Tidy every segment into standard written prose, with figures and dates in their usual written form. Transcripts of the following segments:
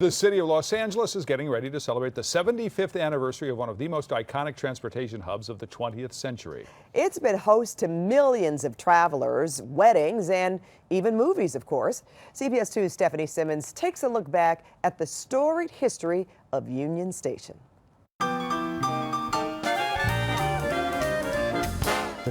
The city of Los Angeles is getting ready to celebrate the 75th anniversary of one of the most iconic transportation hubs of the 20th century. It's been host to millions of travelers, weddings, and even movies, of course. CBS 2's Stephanie Simmons takes a look back at the storied history of Union Station. There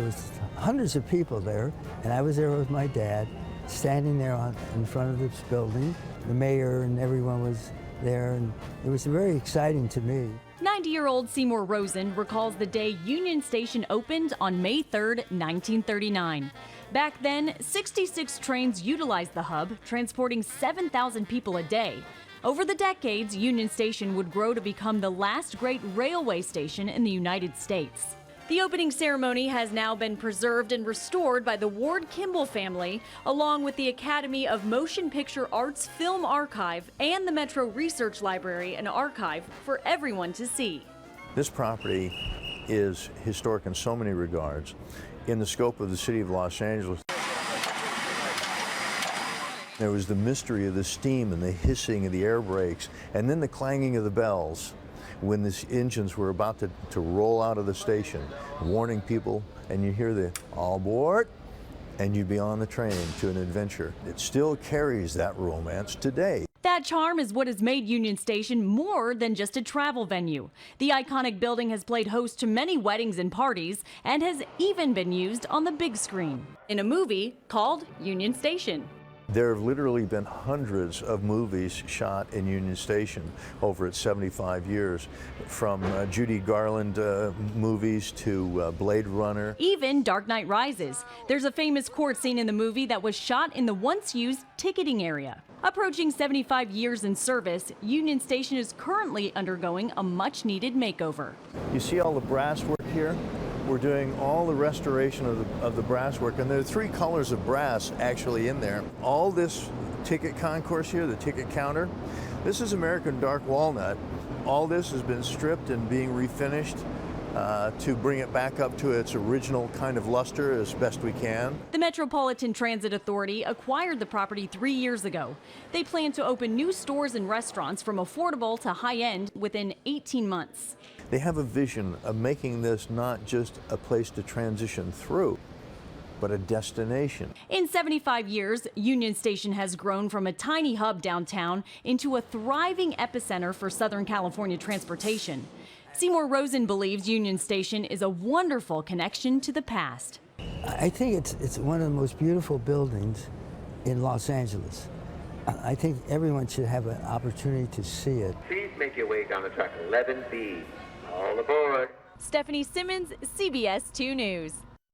was hundreds of people there, and I was there with my dad, standing there in front of this building. The mayor and everyone was there, and it was very exciting to me. 90-year-old Seymour Rosen recalls the day Union Station opened on May 3rd, 1939. Back then, 66 trains utilized the hub, transporting 7,000 people a day. Over the decades, Union Station would grow to become the last great railway station in the United States. The opening ceremony has now been preserved and restored by the Ward Kimball family, along with the Academy of Motion Picture Arts Film Archive and the Metro Research Library and Archive for everyone to see. This property is historic in so many regards. In the scope of the city of Los Angeles, there was the mystery of the steam and the hissing of the air brakes, and then the clanging of the bells when the engines were about to roll out of the station, warning people, and you hear the all aboard, and you'd be on the train to an adventure. It still carries that romance today. That charm is what has made Union Station more than just a travel venue. The iconic building has played host to many weddings and parties and has even been used on the big screen in a movie called Union Station. There have literally been hundreds of movies shot in Union Station over its 75 years, from Judy Garland movies to Blade Runner. Even Dark Knight Rises. There's a famous court scene in the movie that was shot in the once used ticketing area. Approaching 75 years in service, Union Station is currently undergoing a much needed makeover. You see all the brass work here? We're doing all the restoration of the brass work, and there are three colors of brass actually in there. All this ticket concourse here, the ticket counter, this is American dark walnut. All this has been stripped and being refinished to bring it back up to its original kind of luster as best we can. The Metropolitan Transit Authority acquired the property 3 years ago. They plan to open new stores and restaurants from affordable to high-end within 18 months. They have a vision of making this not just a place to transition through, but a destination. In 75 years, Union Station has grown from a tiny hub downtown into a thriving epicenter for Southern California transportation. Seymour Rosen believes Union Station is a wonderful connection to the past. I think it's one of the most beautiful buildings in Los Angeles. I think everyone should have an opportunity to see it. Please make your way down the track 11B. All aboard. Stephanie Simmons, CBS 2 News.